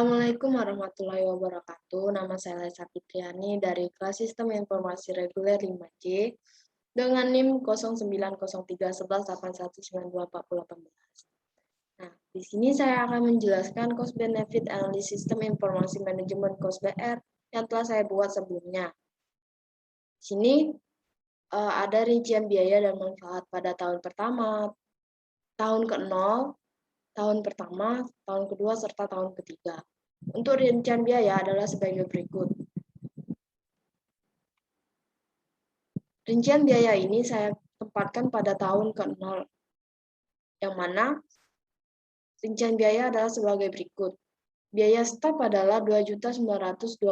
Assalamualaikum warahmatullahi wabarakatuh. Nama saya Lesa Fitriani dari kelas Sistem Informasi Reguler 5C dengan NIM 09031181924018. Nah, di sini saya akan menjelaskan cost benefit analysis sistem informasi manajemen cost BR yang telah saya buat sebelumnya. Di sini ada rincian biaya dan manfaat pada tahun pertama, tahun ke-0, tahun pertama, tahun kedua, serta tahun ketiga. Untuk rincian biaya adalah sebagai berikut. Rincian biaya ini saya tempatkan pada tahun ke-0, yang mana rincian biaya adalah sebagai berikut. Biaya staf adalah 2.925.000,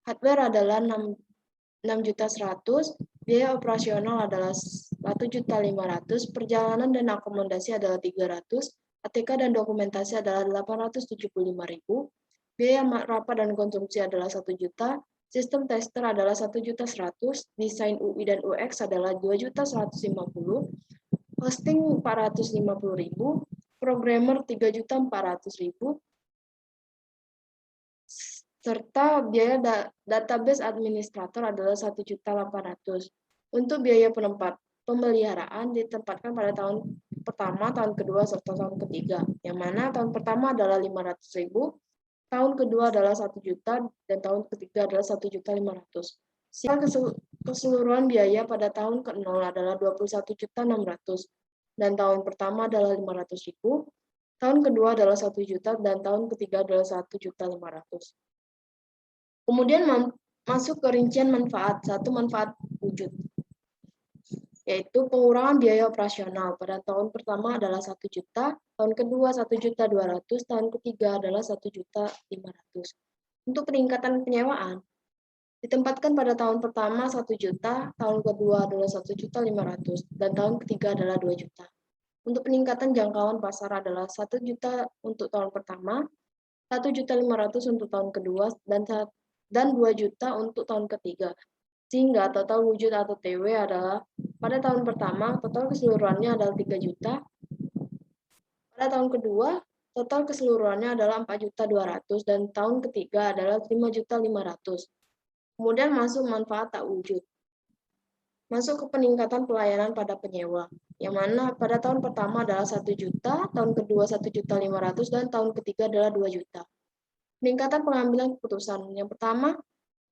hardware adalah 6.100.000, biaya operasional adalah 1.500.000, perjalanan dan akomodasi adalah 300, ATK dan dokumentasi adalah 875.000, biaya rapat dan konsumsi adalah 1 juta, sistem tester adalah 1.100.000, desain UI dan UX adalah 2.150.000, hosting 450.000, programmer 3.400.000, serta biaya database administrator adalah 1.800.000. Untuk biaya pemeliharaan ditempatkan pada tahun pertama, tahun kedua, serta tahun ketiga, yang mana tahun pertama adalah 500.000, tahun kedua adalah 1 juta, dan tahun ketiga adalah 1.500.000. Sehingga keseluruhan biaya pada tahun ke-0 adalah 21.600.000, dan tahun pertama adalah 500.000, tahun kedua adalah 1 juta, dan tahun ketiga adalah 1.500.000. Kemudian masuk ke rincian manfaat. Satu, manfaat wujud, yaitu pengurangan biaya operasional. Pada tahun pertama adalah 1 juta, tahun kedua 1.200.000, tahun ketiga adalah 1.500.000. Untuk peningkatan penyewaan, ditempatkan pada tahun pertama 1 juta, tahun kedua adalah 1.500.000, dan tahun ketiga adalah 2 juta. Untuk peningkatan jangkauan pasar adalah 1 juta untuk tahun pertama, 1.500.000 untuk tahun kedua, dan 2 juta untuk tahun ketiga. Sehingga total wujud atau TW adalah pada tahun pertama total keseluruhannya adalah 3 juta. Pada tahun kedua total keseluruhannya adalah 4.200.000 dan tahun ketiga adalah 5.500.000. Kemudian masuk manfaat tak wujud. Masuk ke peningkatan pelayanan pada penyewa, yang mana pada tahun pertama adalah 1 juta, tahun kedua 1.500.000, dan tahun ketiga adalah 2 juta. Peningkatan pengambilan keputusan. Yang pertama,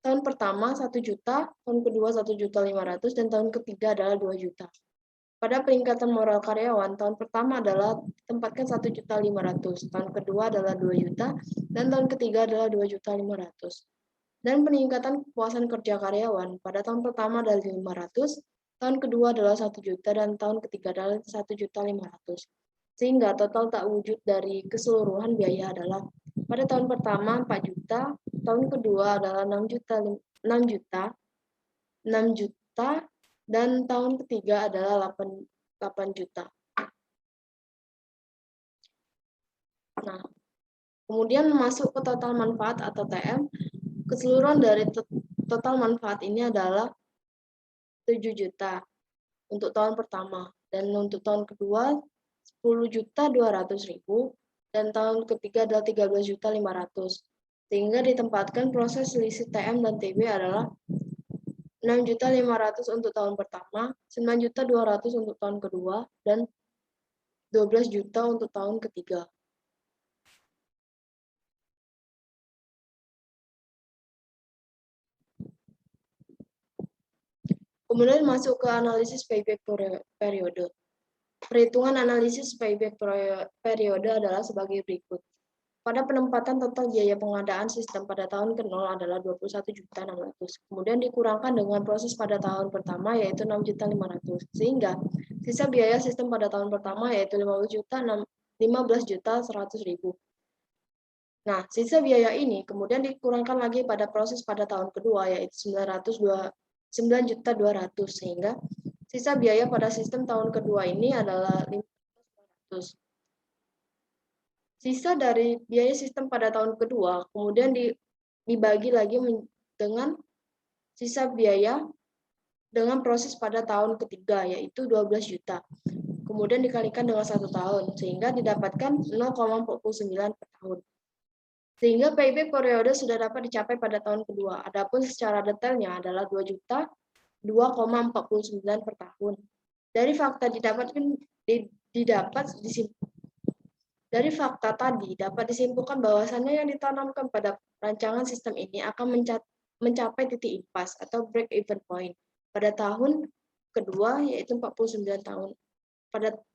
tahun pertama 1 juta, tahun kedua 1.500.000, dan tahun ketiga adalah 2 juta. Pada peningkatan moral karyawan, tahun pertama adalah ditempatkan 1.500.000, tahun kedua adalah 2 juta, dan tahun ketiga adalah 2.500.000. Dan peningkatan kepuasan kerja karyawan, pada tahun pertama adalah 500, tahun kedua adalah 1 juta, dan tahun ketiga adalah 1.500.000. Sehingga total tak wujud dari keseluruhan biaya adalah pada tahun pertama 4 juta, tahun kedua adalah 6 juta, dan tahun ketiga adalah 8 juta. Nah, kemudian masuk ke total manfaat atau TM. Keseluruhan dari total manfaat ini adalah 7 juta untuk tahun pertama, dan untuk tahun kedua 10.200.000, dan tahun ketiga adalah 13.500.000. Sehingga ditempatkan proses selisih TM dan TB adalah 6.500.000 untuk tahun pertama, 9.200.000 untuk tahun kedua, dan 12 juta untuk tahun ketiga. Kemudian masuk ke analisis payback periode. Perhitungan analisis payback periode adalah sebagai berikut. Pada penempatan total biaya pengadaan sistem pada tahun ke-0 adalah 21.600.000. Kemudian dikurangkan dengan proses pada tahun pertama yaitu 6.500.000. Sehingga sisa biaya sistem pada tahun pertama yaitu 15.100.000. Nah, sisa biaya ini kemudian dikurangkan lagi pada proses pada tahun kedua yaitu 9.200.000, sehingga sisa biaya pada sistem tahun kedua ini adalah 5.200.000. Sisa dari biaya sistem pada tahun kedua kemudian dibagi lagi dengan sisa biaya dengan proses pada tahun ketiga yaitu 12 juta. kemudian dikalikan dengan 1 tahun, sehingga didapatkan 0,49 per tahun. Sehingga PIB periode sudah dapat dicapai pada tahun kedua. Adapun secara detailnya adalah 2.2,49 per tahun. Dari fakta dari fakta tadi dapat disimpulkan bahwasannya yang ditanamkan pada rancangan sistem ini akan mencapai titik impas atau break even point pada tahun kedua, yaitu 49 tahun.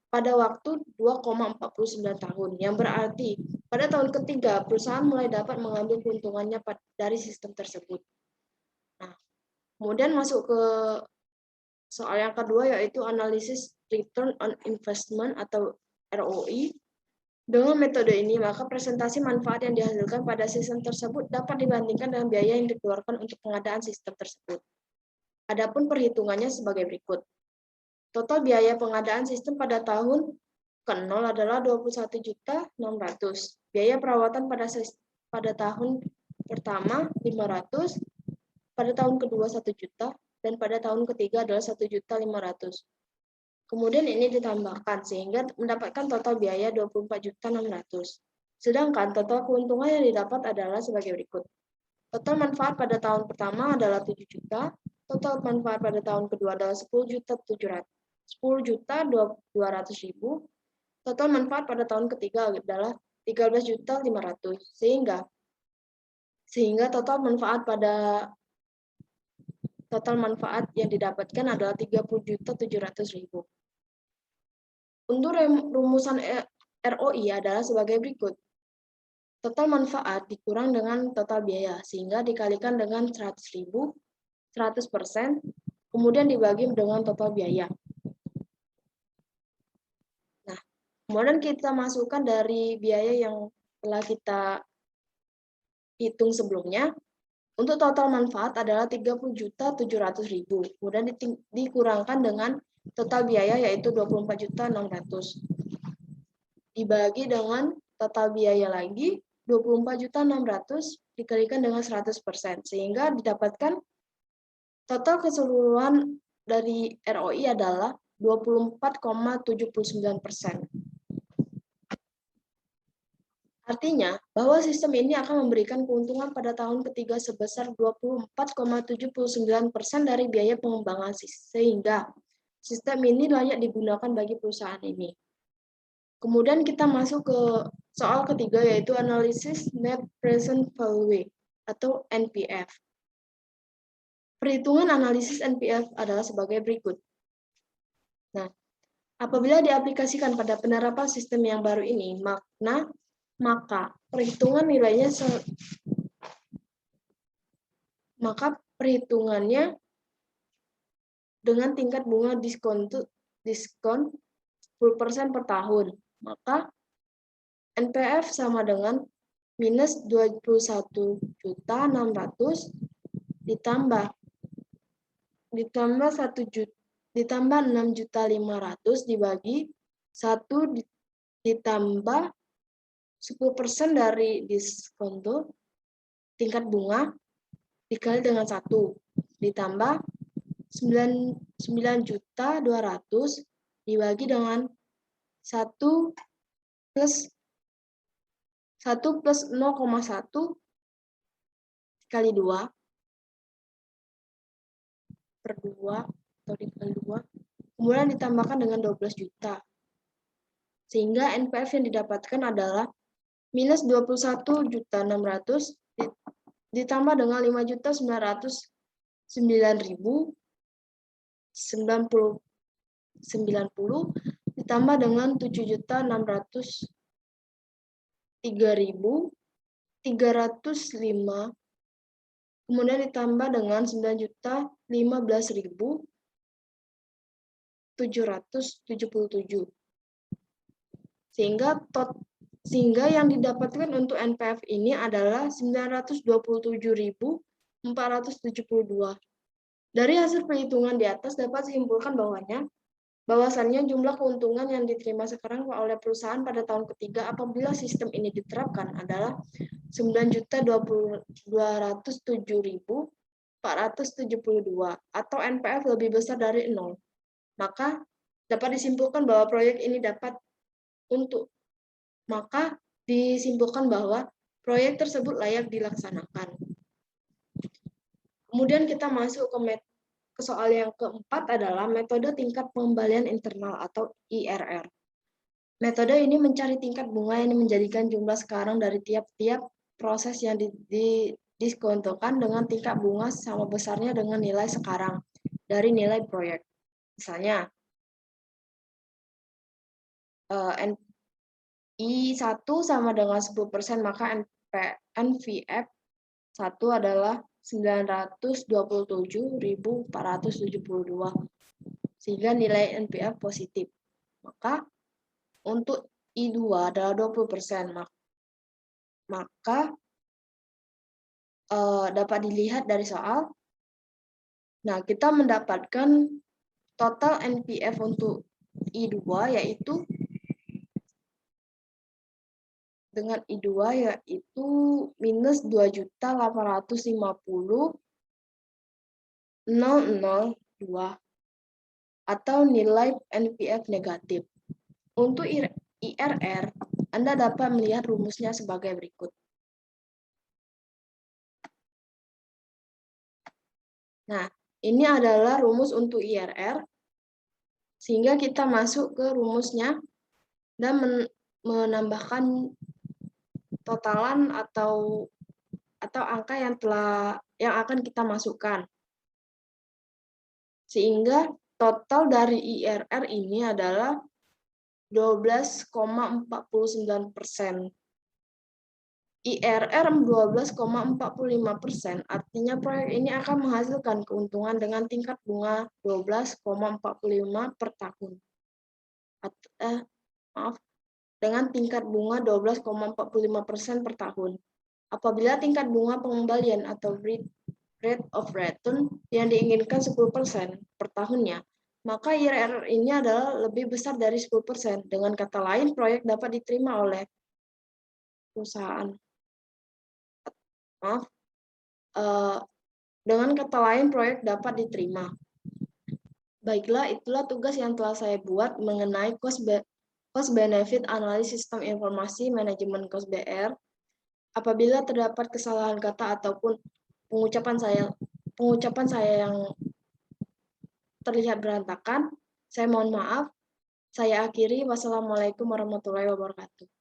Pada waktu 2,49 tahun, yang berarti pada tahun ketiga perusahaan mulai dapat mengambil keuntungannya dari sistem tersebut. Nah, kemudian masuk ke soal yang kedua, yaitu analisis return on investment atau ROI. Dengan metode ini, maka presentasi manfaat yang dihasilkan pada sistem tersebut dapat dibandingkan dengan biaya yang dikeluarkan untuk pengadaan sistem tersebut. Adapun perhitungannya sebagai berikut. Total biaya pengadaan sistem pada tahun ke-0 adalah 21.600.000. Biaya perawatan pada tahun pertama 500, pada tahun kedua 1 juta, dan pada tahun ketiga adalah 1.500.000. Kemudian ini ditambahkan sehingga mendapatkan total biaya 24.600.000. Sedangkan total keuntungan yang didapat adalah sebagai berikut. Total manfaat pada tahun pertama adalah 7 juta, total manfaat pada tahun kedua adalah 10.200.000, total manfaat pada tahun ketiga adalah 13.500.000, sehingga total manfaat yang didapatkan adalah 30.700.000. Untuk rumusan ROI adalah sebagai berikut. Total manfaat dikurang dengan total biaya, sehingga dikalikan dengan 100.000, 100%, kemudian dibagi dengan total biaya. Nah, kemudian kita masukkan dari biaya yang telah kita hitung sebelumnya. Untuk total manfaat adalah 30.700.000, kemudian dikurangkan dengan total biaya yaitu 24.600.000. Dibagi dengan total biaya lagi 24.600.000 dikalikan dengan 100%, sehingga didapatkan total keseluruhan dari ROI adalah 24,79%. Artinya, bahwa sistem ini akan memberikan keuntungan pada tahun ketiga sebesar 24,79% dari biaya pengembangan sehingga sistem ini layak digunakan bagi perusahaan ini. Kemudian kita masuk ke soal ketiga, yaitu analisis Net Present Value atau NPV. Perhitungan analisis NPV adalah sebagai berikut. Nah, apabila diaplikasikan pada penerapan sistem yang baru ini, maka perhitungannya dengan tingkat bunga diskon 10% per tahun. Maka NPV sama dengan minus 21.600.000 ditambah 6.500.000 dibagi 1 ditambah 10% dari diskonto tingkat bunga dikali dengan 1 ditambah 9.200.000 dibagi dengan 1 plus 0,1 kali 2 per 2 atau dikali 2, kemudian ditambahkan dengan 12 juta. Sehingga NPV yang didapatkan adalah minus 21.600.000 ditambah dengan 5.990.90 ditambah dengan 7.603.305, kemudian ditambah dengan 9.015.777. Sehingga yang didapatkan untuk NPV ini adalah 927.472. Dari hasil perhitungan di atas dapat disimpulkan bahwasannya jumlah keuntungan yang diterima sekarang oleh perusahaan pada tahun ketiga apabila sistem ini diterapkan adalah 9.207.472 atau NPV lebih besar dari 0. Maka dapat disimpulkan bahwa proyek ini maka disimpulkan bahwa proyek tersebut layak dilaksanakan. Kemudian kita masuk ke soal yang keempat adalah metode tingkat pengembalian internal atau IRR. Metode ini mencari tingkat bunga yang menjadikan jumlah sekarang dari tiap-tiap proses yang diskontokan dengan tingkat bunga sama besarnya dengan nilai sekarang dari nilai proyek. Misalnya, NI1 sama dengan 10%, maka NVF 1 adalah 927.472, sehingga nilai NPF positif. Maka untuk I2 adalah 20%, maka dapat dilihat dari soal. Nah, kita mendapatkan total NPF untuk I2 yaitu minus 2.850.002 atau nilai NPF negatif. Untuk IRR, Anda dapat melihat rumusnya sebagai berikut. Nah, ini adalah rumus untuk IRR, sehingga kita masuk ke rumusnya dan menambahkan totalan atau angka yang akan kita masukkan. Sehingga total dari IRR ini adalah 12,49%. IRR 12,45%, artinya proyek ini akan menghasilkan keuntungan dengan tingkat bunga 12,45 per tahun. Dengan tingkat bunga 12,45% per tahun. Apabila tingkat bunga pengembalian atau rate of return yang diinginkan 10% per tahunnya, maka IRR ini adalah lebih besar dari 10%. Dengan kata lain, proyek dapat diterima oleh perusahaan. Dengan kata lain, proyek dapat diterima. Baiklah, itulah tugas yang telah saya buat mengenai cost benefit analisis sistem informasi manajemen cost BR. Apabila terdapat kesalahan kata ataupun pengucapan saya yang terlihat berantakan, saya mohon maaf. Saya akhiri. Wassalamualaikum warahmatullahi wabarakatuh.